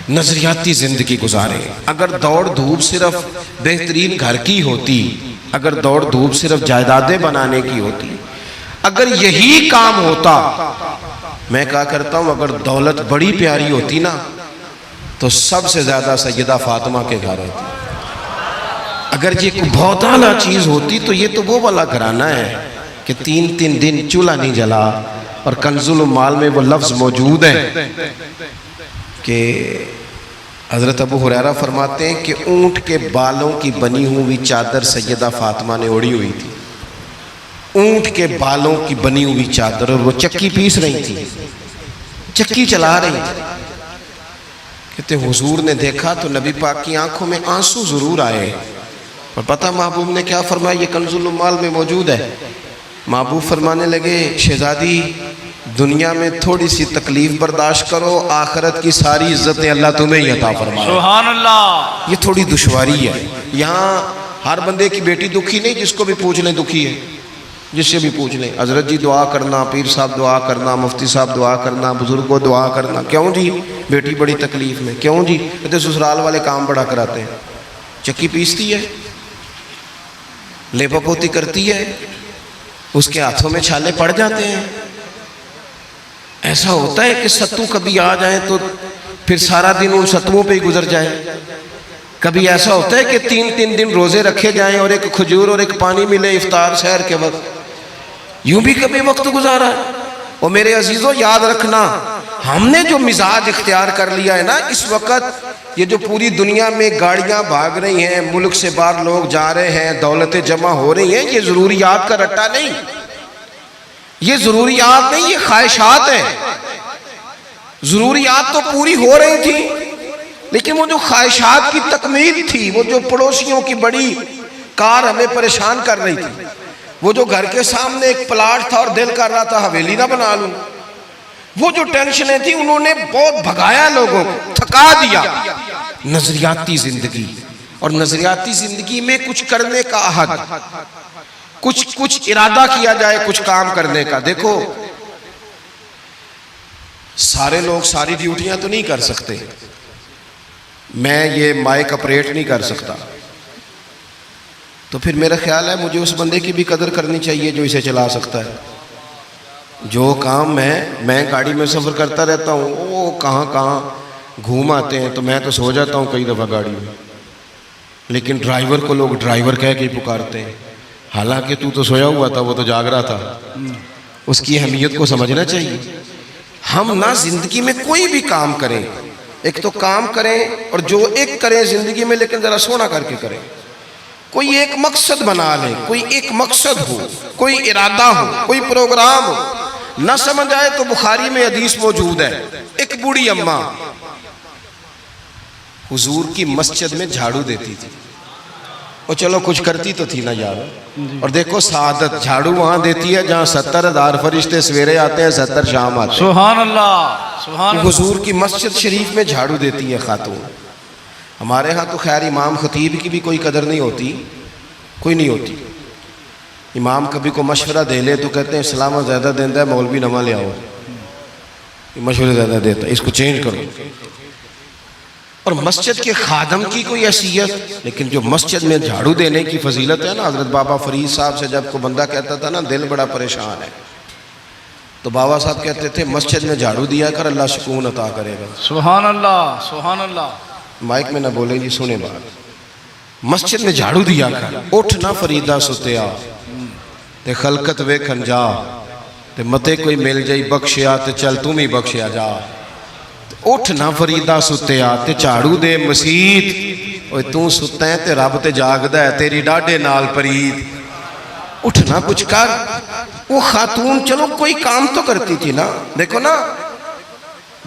نظریاتی زندگی گزاریں. اگر دوڑ دھوپ صرف بہترین گھر کی ہوتی، اگر دوڑ دھوپ صرف جائیدادیں بنانے کی ہوتی، اگر یہی کام ہوتا، میں کہا کرتا ہوں اگر دولت بڑی پیاری ہوتی نا تو سب سے زیادہ سیدہ فاطمہ کے گھر ہوتی. اگر یہ کوئی بہت اعلیٰ چیز ہوتی تو یہ تو وہ والا گھرانہ ہے کہ 3 دن چولہا نہیں جلا. اور کنز المال میں وہ لفظ موجود ہے کہ حضرت ابو ہریرہ فرماتے ہیں کہ اونٹ کے بالوں کی بنی ہوئی چادر سیدہ فاطمہ نے اوڑھی ہوئی تھی. اونٹ کے بالوں کی بنی ہوئی چادر، اور وہ چکی پیس رہی تھی، چکی چلا رہی تھی. کہتے حضور نے دیکھا تو نبی پاک کی آنکھوں میں آنسو ضرور آئے. اور پتہ محبوب نے کیا فرمایا؟ یہ کنز المال میں موجود ہے. محبوب فرمانے لگے شہزادی دنیا میں تھوڑی سی تکلیف برداشت کرو، آخرت کی ساری عزتیں اللہ تمہیں ہی عطا فرمائے. سبحان اللہ. یہ تھوڑی دشواری ہے. یہاں ہر بندے کی بیٹی دکھی نہیں، جس کو بھی پوچھ لیں دکھی ہے، جس سے بھی پوچھ لیں. حضرت جی دعا کرنا، پیر صاحب دعا کرنا، مفتی صاحب دعا کرنا، بزرگوں دعا کرنا. کیوں جی؟ بیٹی بڑی تکلیف میں. کیوں جی؟ کہتے سسرال والے کام بڑا کراتے ہیں. چکی پیستی ہے، لیپا پوتی کرتی ہے، اس کے ہاتھوں میں چھالے پڑ جاتے ہیں. ایسا ہوتا ہے کہ ستو کبھی آ جائیں تو پھر سارا دن ان ستووں پہ ہی گزر جائے. کبھی ایسا ہوتا ہے کہ 3 دن روزے رکھے جائیں اور ایک کھجور اور ایک پانی ملے افطار سحر کے وقت. یوں بھی کبھی وقت گزارا ہے. اور میرے عزیزوں یاد رکھنا، ہم نے جو مزاج اختیار کر لیا ہے نا اس وقت، یہ جو پوری دنیا میں گاڑیاں بھاگ رہی ہیں، ملک سے باہر لوگ جا رہے ہیں، دولتیں جمع ہو رہی ہیں، یہ ضروریات کا رٹا نہیں، یہ ضروریات نہیں، یہ خواہشات ہیں. ضروریات تو پوری ہو رہی تھی لیکن وہ جو خواہشات کی تکمیل تھی، وہ جو پڑوسیوں کی بڑی کار ہمیں پریشان کر رہی تھی، وہ جو گھر کے سامنے ایک پلاٹ تھا اور دل کر رہا تھا حویلی نہ بنا لوں، وہ جو ٹینشنیں تھی انہوں نے بہت بھگایا، لوگوں کو تھکا دیا. نظریاتی زندگی، اور نظریاتی زندگی میں کچھ کرنے کا عہد، کچھ ارادہ کیا جائے کچھ کام کرنے کا. دیکھو سارے لوگ ساری ڈیوٹیاں تو نہیں کر سکتے. میں یہ مائک اپریٹ نہیں کر سکتا، تو پھر میرا خیال ہے مجھے اس بندے کی بھی قدر کرنی چاہیے جو اسے چلا سکتا ہے. جو کام میں گاڑی میں سفر کرتا رہتا ہوں، وہ کہاں گھوم آتے ہیں تو میں تو سو جاتا ہوں کئی دفعہ گاڑی میں، لیکن ڈرائیور کو لوگ ڈرائیور کہہ کے پکارتے ہیں، حالانکہ تو سویا ہوا تھا، وہ تو جاگ رہا تھا. اس کی اہمیت کو سمجھنا چاہیے. ہم نہ زندگی میں کوئی بھی کام کریں، ایک تو کام کریں اور جو ایک کریں زندگی میں، لیکن ذرا سونا کر کے کریں. کوئی ایک مقصد بنا لیں، کوئی ایک مقصد ہو، کوئی ارادہ ہو، کوئی پروگرام ہو. نہ سمجھ آئے تو بخاری میں حدیث موجود ہے، ایک بوڑھی اماں حضور کی مسجد میں جھاڑو دیتی تھی. اور چلو کچھ کرتی تو تھی نا یار. اور دیکھو سعادت، جھاڑو وہاں دیتی ہے جہاں 70,000 فرشتے سویرے آتے ہیں، 70 شام آتے ہیں. سبحان اللہ. سبحان اللہ. حضور کی مسجد شریف میں جھاڑو دیتی ہے خاتون. ہمارے ہاں تو خیر امام خطیب کی بھی کوئی قدر نہیں ہوتی، کوئی نہیں ہوتی. امام کبھی کو مشورہ دے لے تو کہتے ہیں اسلام زیادہ دیندہ ہے، مولوی نواں لے آؤ، مشورے زیادہ دیتا ہے، اس کو چینج کرو. اور مسجد کے خادم کی کوئی حیثیت، لیکن جو مسجد میں جھاڑو دینے کی فضیلت ہے نا، حضرت بابا فرید صاحب سے جب کو بندہ کہتا تھا نا دل بڑا پریشان ہے، تو بابا صاحب کہتے تھے مسجد میں جھاڑو دیا کر، اللہ سکون عطا کرے گا. سبحان اللہ. سبحان اللہ. مائک میں نہ بولیں جی، سنیں بات. مسجد میں جھاڑو دیا کر. اٹھ نہ فریدہ ستیا تے خلقت ویکھن جا، تے متے کوئی مل جائی بخشیا تے چل تم ہی بخشیا جا. اٹھ نہ فریدہ ستیا تے جھاڑو دے مسیت، اوے تو ستا ہے تے رب تے جاگدا ہے، تیری ڈاڈے نال پرید. اٹھ نہ کچھ کر. وہ خاتون چلو کوئی کام تو کرتی تھی نا. دیکھو نا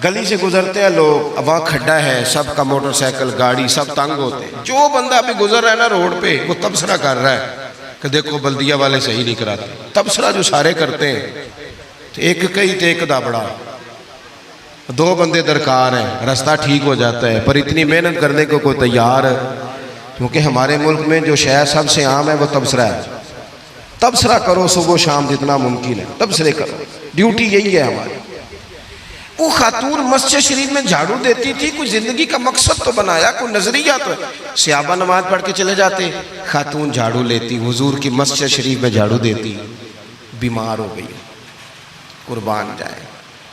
گلی سے گزرتے ہیں لوگ، اب وہاں کھڈا ہے، سب کا موٹر سائیکل گاڑی سب تنگ ہوتے ہیں. جو بندہ ابھی گزر رہا ہے نا روڈ پہ، وہ تبصرہ کر رہا ہے کہ دیکھو بلدیہ والے صحیح نہیں کراتے. تبصرہ جو سارے کرتے ہیں، ایک کئی تے ایک دا بڑا، 2 بندے درکار ہیں، رستہ ٹھیک ہو جاتا ہے. پر اتنی محنت کرنے کو کوئی تیار ہے؟ کیونکہ ہمارے ملک میں جو شے سب سے عام ہے وہ تبصرہ ہے. تبصرہ کرو صبح و شام جتنا ممکن ہے، تبصرے کرو، ڈیوٹی یہی ہے ہماری. وہ خاتون مسجد شریف میں جھاڑو دیتی تھی، کوئی زندگی کا مقصد تو بنایا، کوئی نظریہ تو ہے۔ صحابہ نماز پڑھ کے چلے جاتے، خاتون جھاڑو لیتی، حضور کی مسجد شریف میں جھاڑو دیتی، بیمار ہو گئی، قربان جائے،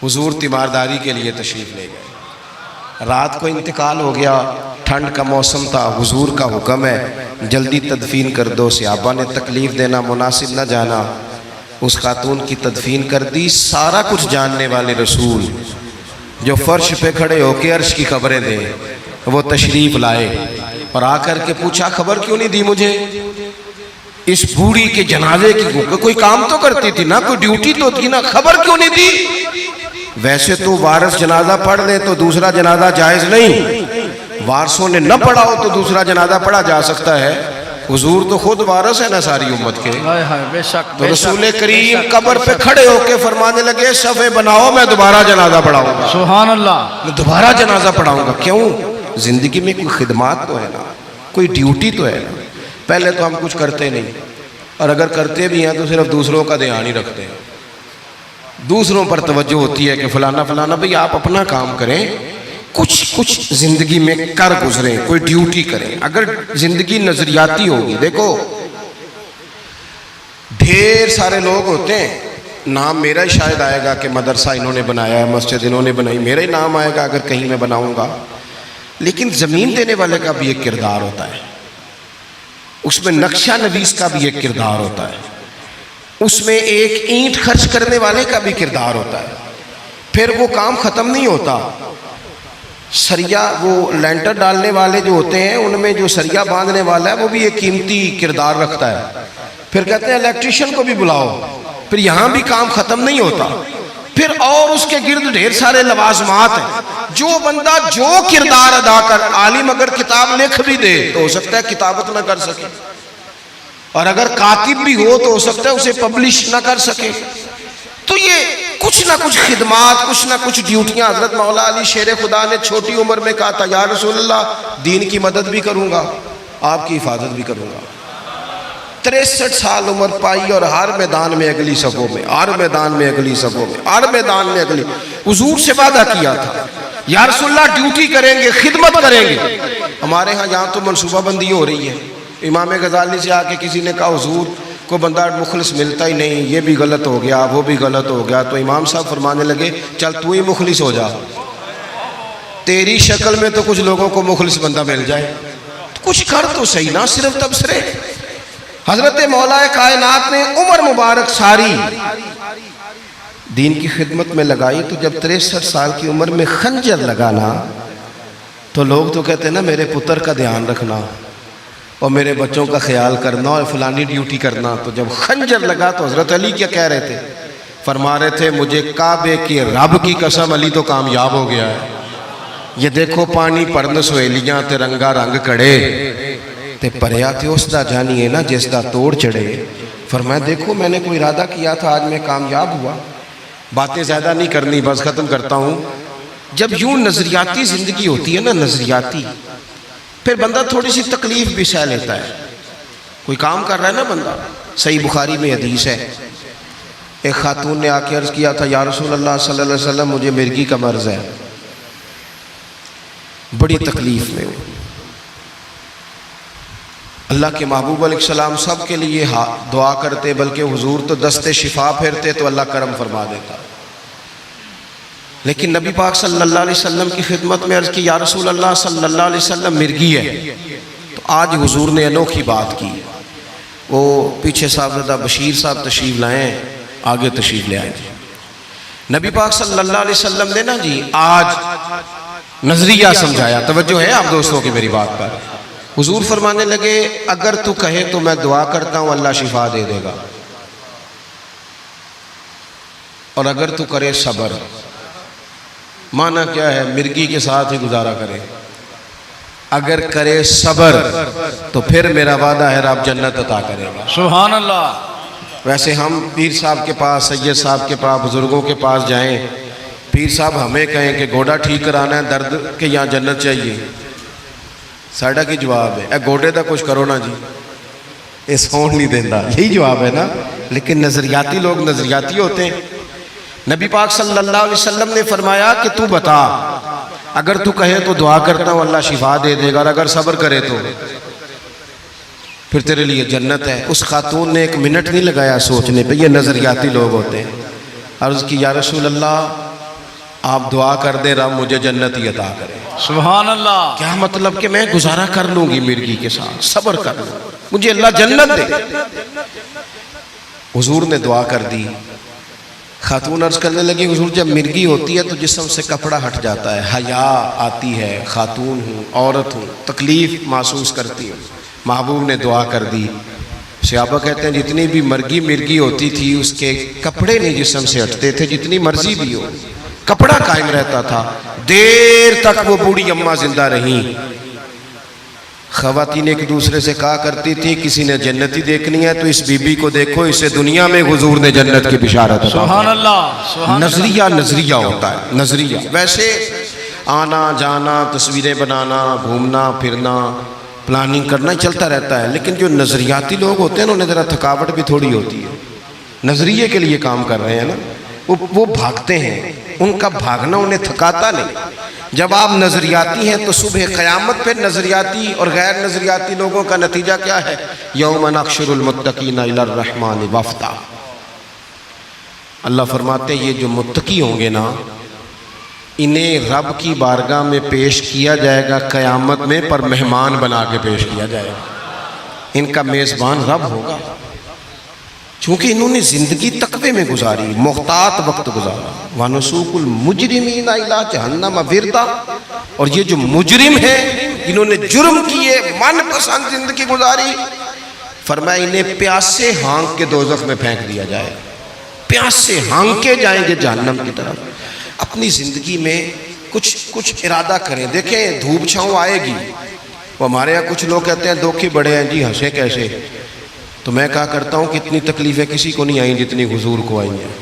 حضور تیمارداری کے لیے تشریف لے گئے، رات کو انتقال ہو گیا، ٹھنڈ کا موسم تھا، حضور کا حکم ہے جلدی تدفین کر دو، صحابہ نے تکلیف دینا مناسب نہ جانا، اس خاتون کی تدفین کر دی۔ سارا کچھ جاننے والے رسول جو فرش پہ کھڑے ہو کے عرش کی خبریں دیں، وہ تشریف لائے اور آ کر کے پوچھا خبر کیوں نہیں دی مجھے اس بوڑھی کے جنازے کی؟ کوئی کام تو کرتی تھی نا، کوئی ڈیوٹی تو تھی نا، خبر کیوں نہیں دی؟ ویسے تو وارث جنازہ پڑھ لے تو دوسرا جنازہ جائز نہیں، وارثوں نے نہ پڑھا ہو تو دوسرا جنازہ پڑھا جا سکتا ہے، حضور تو خود وارث ہے نا ساری امت کے۔ ہائے ہائے بے شک تو رسول کریم قبر پہ کھڑے ہو کے فرمانے لگے صفے بناؤ، میں دوبارہ جنازہ پڑھاؤں گا، سبحان اللہ، میں دوبارہ جنازہ پڑھاؤں گا۔ کیوں؟ زندگی میں کوئی خدمات تو ہے نا، کوئی ڈیوٹی تو ہے نا۔ پہلے تو ہم کچھ کرتے نہیں، اور اگر کرتے بھی ہیں تو صرف دوسروں کا دھیان ہی رکھتے ہیں، دوسروں پر توجہ ہوتی ہے کہ فلانا فلانا، بھئی آپ اپنا کام کریں، کچھ زندگی میں کر گزریں، کوئی ڈیوٹی کریں۔ اگر زندگی نظریاتی ہوگی، دیکھو ڈھیر سارے لوگ ہوتے ہیں، نام میرا ہی شاید آئے گا کہ مدرسہ انہوں نے بنایا ہے، مسجد انہوں نے بنائی، میرا ہی نام آئے گا اگر کہیں میں بناؤں گا، لیکن زمین دینے والے کا بھی ایک کردار ہوتا ہے، اس میں نقشہ نویس کا بھی ایک کردار ہوتا ہے، اس میں ایک اینٹ خرچ کرنے والے کا بھی کردار ہوتا ہے۔ پھر وہ کام ختم نہیں ہوتا، سریا وہ لینٹر ڈالنے والے جو ہوتے ہیں ان میں جو سریا باندھنے والا ہے وہ بھی ایک قیمتی کردار رکھتا ہے۔ پھر کہتے ہیں الیکٹریشین کو بھی بلاؤ، پھر یہاں بھی کام ختم نہیں ہوتا، پھر اور اس کے گرد ڈھیر سارے لوازمات ہیں۔ جو بندہ جو کردار ادا کر، عالم اگر کتاب لکھ بھی دے تو ہو سکتا ہے کتابت نہ کر سکے، اور اگر کاتب بھی ہو تو ہو سکتا ہے اسے پبلش نہ کر سکے۔ تو یہ کچھ نہ کچھ خدمات، کچھ نہ کچھ ڈیوٹیاں۔ حضرت مولا علی شیر خدا نے چھوٹی عمر میں کہا تھا یا رسول اللہ دین کی مدد بھی کروں گا، آپ کی حفاظت بھی کروں گا۔ 63 سال عمر پائی اور ہر میدان میں اگلی صفوں میں، ہر میدان میں اگلی صفوں میں، ہر میدان میں اگلی۔ حضور سے وعدہ کیا تھا یا رسول اللہ ڈیوٹی کریں گے، خدمت کریں گے۔ ہمارے ہاں یہاں تو منصوبہ بندی ہو رہی ہے، امام غزالی سے آ کے کسی نے کہا حضور کو بندہ مخلص ملتا ہی نہیں، یہ بھی غلط ہو گیا وہ بھی غلط ہو گیا، تو امام صاحب فرمانے لگے چل تو ہی مخلص ہو جا، تیری شکل میں تو کچھ لوگوں کو مخلص بندہ مل جائے، کچھ کر تو صحیح نہ صرف تبصرے۔ حضرت مولا کائنات نے عمر مبارک ساری دین کی خدمت میں لگائی، تو جب 63 سال کی عمر میں خنجر لگانا تو لوگ تو کہتے ہیں نا میرے پتر کا دھیان رکھنا اور میرے بچوں کا خیال کرنا اور فلانی ڈیوٹی کرنا، تو جب خنجر لگا تو حضرت علی کیا کہہ رہے تھے؟ فرما رہے تھے مجھے کعبے کے رب کی قسم علی تو کامیاب ہو گیا ہے، یہ دیکھو پانی پرن سہیلیاں تے رنگا رنگ کڑے تے پریا تے اس دا جانیے نا جس دا توڑ چڑھے۔ فرمایا دیکھو میں نے کوئی ارادہ کیا تھا، آج میں کامیاب ہوا۔ باتیں زیادہ نہیں کرنی، بس ختم کرتا ہوں۔ جب یوں نظریاتی زندگی ہوتی ہے نا، نظریاتی، پھر بندہ تھوڑی سی تکلیف بھی سہ لیتا ہے۔ کوئی کام کر رہا ہے نا بندہ، صحیح بخاری میں حدیث ہے، ایک خاتون نے آ کے عرض کیا تھا یا رسول اللہ صلی اللہ علیہ وسلم مجھے مرگی کا مرض ہے، بڑی تکلیف میں ہوں۔ اللہ کے محبوب علیہ السلام سب کے لیے دعا کرتے، بلکہ حضور تو دست شفا پھیرتے تو اللہ کرم فرما دیتا، لیکن نبی پاک صلی اللہ علیہ وسلم کی خدمت میں عرض کی یا رسول اللہ صلی اللہ علیہ وسلم مرگی ہے۔ تو آج حضور نے انوکھی بات کی، وہ پیچھے صاحبزادہ بشیر صاحب تشریف لائیں، آگے تشریف لے آئیں۔ نبی پاک صلی اللہ علیہ وسلم نے نا جی آج نظریہ سمجھایا، توجہ ہے آپ دوستوں کی میری بات پر۔ حضور فرمانے لگے اگر تو کہے تو میں دعا کرتا ہوں اللہ شفا دے دے گا، اور اگر تو کرے صبر، معنی کیا ہے؟ مرگی کے ساتھ ہی گزارا کرے، اگر کرے صبر تو پھر میرا وعدہ ہے رب جنت عطا کرے گا۔ سبحان اللہ۔ ویسے ہم پیر صاحب کے پاس، سید صاحب کے پاس، بزرگوں کے پاس جائیں، پیر صاحب ہمیں کہیں کہ گوڑا ٹھیک کرانا ہے درد کے یہاں جنت چاہیے، ساڑھا کی جواب ہے اے گوڑے دا کچھ کرو نا جی، یہ سون نہیں دینا، یہی جواب ہے نا۔ لیکن نظریاتی لوگ نظریاتی ہوتے ہیں۔ نبی پاک صلی اللہ علیہ وسلم نے فرمایا کہ تو بتا، اگر تو کہے تو دعا کرتا ہوں اللہ شفا دے دے گا، اور اگر صبر کرے تو پھر تیرے لیے جنت ہے۔ اس خاتون نے 1 منٹ نہیں لگایا سوچنے پہ، یہ نظریاتی لوگ ہوتے ہیں۔ عرض کی یا رسول اللہ آپ دعا کر دیں رب مجھے جنت ہی عطا کرے۔ سبحان اللہ۔ کیا مطلب کہ میں گزارا کر لوں گی مرغی کے ساتھ، صبر کر لوں، مجھے اللہ جنت دے۔ حضور نے دعا کر دی۔ خاتون عرض کرنے لگی حضور جب مرغی ہوتی ہے تو جسم سے کپڑا ہٹ جاتا ہے، حیا آتی ہے، خاتون ہوں، عورت ہوں، تکلیف محسوس کرتی ہوں۔ محبوب نے دعا کر دی۔ صحابہ کہتے ہیں جتنی بھی مرغی ہوتی تھی اس کے کپڑے نہیں جسم سے ہٹتے تھے، جتنی مرضی بھی ہو کپڑا قائم رہتا تھا۔ دیر تک وہ بوڑھی اماں زندہ رہیں۔ خواتین ایک دوسرے سے کہا کرتی تھی کسی نے جنتی دیکھنی ہے تو اس بی بی کو دیکھو، اسے دنیا میں حضور نے جنت کی بشارت عطا کی۔ سبحان اللہ۔ نظریہ ہوتا ہے، نظریہ۔ ویسے آنا جانا، تصویریں بنانا، گھومنا پھرنا، پلاننگ کرنا چلتا رہتا ہے، لیکن جو نظریاتی لوگ ہوتے ہیں انہیں ذرا تھکاوٹ بھی تھوڑی ہوتی ہے۔ نظریے کے لیے کام کر رہے ہیں نا، وہ بھاگتے ہیں، ان کا بھاگنا انہیں تھکاتا نہیں۔ جب آپ نظریاتی ہیں تو صبح قیامت پہ نظریاتی اور غیر نظریاتی لوگوں کا نتیجہ کیا ہے؟ یوم نحشر المتقین الی الرحمن وفدا۔ اللہ فرماتے ہیں یہ جو متقی ہوں گے نا انہیں رب کی بارگاہ میں پیش کیا جائے گا قیامت میں، پر مہمان بنا کے پیش کیا جائے گا۔ ان کا میزبان رب ہوگا، چونکہ انہوں نے زندگی تقوی میں گزاری، محتاط وقت گزارا۔ وَنُسُوقُ الْمُجْرِمِينَ إِلَىٰ جَهَنَّمَ وِرْدًا۔ اور یہ جو مجرم ہیں انہوں نے جرم کیے، من پسند زندگی گزاری، فرمایا انہیں پیاسے ہانک کے دوزخ میں پھینک دیا جائے، پیاسے ہانکے جائیں گے جہنم کی طرف۔ اپنی زندگی میں کچھ ارادہ کریں۔ دیکھیں دھوپ چھاؤں آئے گی، وہ ہمارے یہاں کچھ لوگ کہتے ہیں دھوکے بڑے ہیں جی، ہنسے کیسے؟ تو میں کہا کرتا ہوں کہ اتنی تکلیفیں کسی کو نہیں آئیں جتنی حضور کو آئی ہیں۔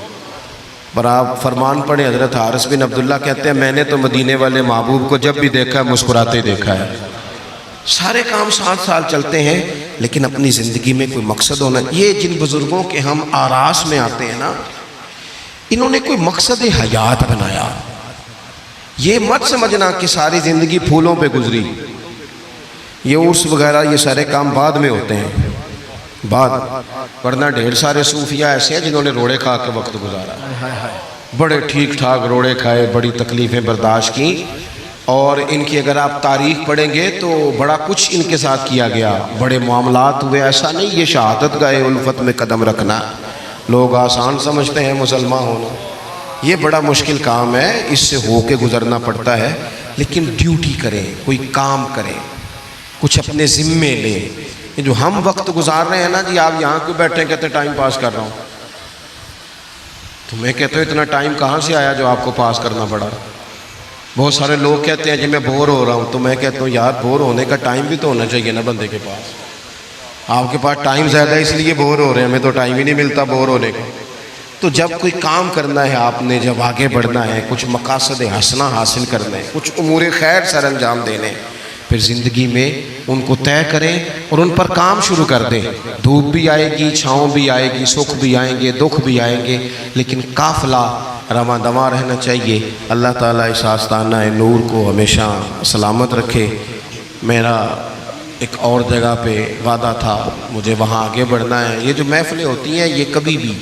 پر آپ فرمان پڑھیں، حضرت حارث بن عبداللہ کہتے ہیں میں نے تو مدینے والے محبوب کو جب بھی دیکھا ہے مسکراتے دیکھا ہے۔ سارے کام 7 سال چلتے ہیں لیکن اپنی زندگی میں کوئی مقصد ہونا۔ یہ جن بزرگوں کے ہم آراس میں آتے ہیں نا، انہوں نے کوئی مقصد حیات بنایا۔ یہ مت سمجھنا کہ ساری زندگی پھولوں پہ گزری، یہ عرس وغیرہ یہ سارے کام بعد میں ہوتے ہیں، بعد، ورنہ ڈھیر سارے صوفیاء ایسے ہیں جنہوں نے روڑے کھا کے وقت گزارا، بڑے ٹھیک ٹھاک روڑے کھائے، بڑی تکلیفیں برداشت کی، اور ان کی اگر آپ تاریخ پڑھیں گے تو بڑا کچھ ان کے ساتھ کیا گیا، بڑے معاملات ہوئے۔ ایسا نہیں یہ شہادت گاہ الفت میں قدم رکھنا لوگ آسان سمجھتے ہیں مسلمان ہونا، یہ بڑا مشکل کام ہے، اس سے ہو کے گزرنا پڑتا ہے۔ لیکن ڈیوٹی کریں، کوئی کام کریں، کچھ اپنے ذمے لیں۔ یہ جو ہم وقت گزار رہے ہیں نا جی، آپ یہاں کیوں بیٹھے کہتے ٹائم پاس کر رہا ہوں، تو میں کہتا ہوں اتنا ٹائم کہاں سے آیا جو آپ کو پاس کرنا پڑا؟ بہت سارے لوگ کہتے ہیں جی میں بور ہو رہا ہوں، تو میں کہتا ہوں یار بور ہونے کا ٹائم بھی تو ہونا چاہیے نا بندے کے پاس۔ آپ کے پاس ٹائم زیادہ ہے اس لیے بور ہو رہے ہیں، ہمیں تو ٹائم ہی نہیں ملتا بور ہونے کا۔ تو جب کوئی کام کرنا ہے آپ نے، جب آگے بڑھنا ہے، کچھ مقاصد حسنہ حاصل کرنا ہے، کچھ امور خیر سر انجام دینے، پھر زندگی میں ان کو طے کریں اور ان پر کام شروع کر دیں۔ دھوپ بھی آئے گی، چھاؤں بھی آئے گی، سکھ بھی آئیں گے، دکھ بھی آئیں گے، لیکن قافلہ رواں دواں رہنا چاہیے۔ اللہ تعالیٰ اس آستانہ نور کو ہمیشہ سلامت رکھے۔ میرا ایک اور جگہ پہ وعدہ تھا، مجھے وہاں آگے بڑھنا ہے۔ یہ جو محفلیں ہوتی ہیں یہ کبھی بھی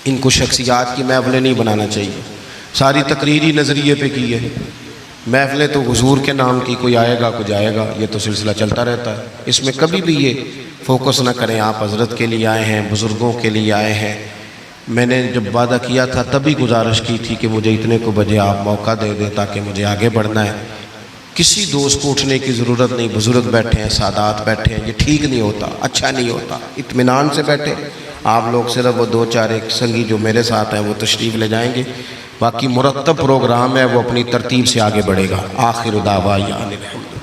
ان کو شخصیات کی محفلیں نہیں بنانا چاہیے، ساری تقریری نظریے پہ کی ہے۔ محفلیں تو حضور کے نام کی، کوئی آئے گا کوئی جائے گا، یہ تو سلسلہ چلتا رہتا ہے، اس میں کبھی بھی یہ فوکس نہ کریں۔ آپ حضرت کے لیے آئے ہیں، بزرگوں کے لیے آئے ہیں۔ میں نے جب وعدہ کیا تھا تبھی گزارش کی تھی کہ مجھے اتنے کو بجے آپ موقع دے دیں تاکہ مجھے آگے بڑھنا ہے۔ کسی دوست کو اٹھنے کی ضرورت نہیں، بزرگ بیٹھے ہیں، سادات بیٹھے ہیں، یہ ٹھیک نہیں ہوتا، اچھا نہیں ہوتا۔ اطمینان سے بیٹھے آپ لوگ، صرف وہ 2-4 ایک سنگی جو میرے ساتھ ہیں وہ تشریف لے جائیں گے، باقی مرتب پروگرام ہے وہ اپنی ترتیب سے آگے بڑھے گا۔ آخر دعوانا الحمد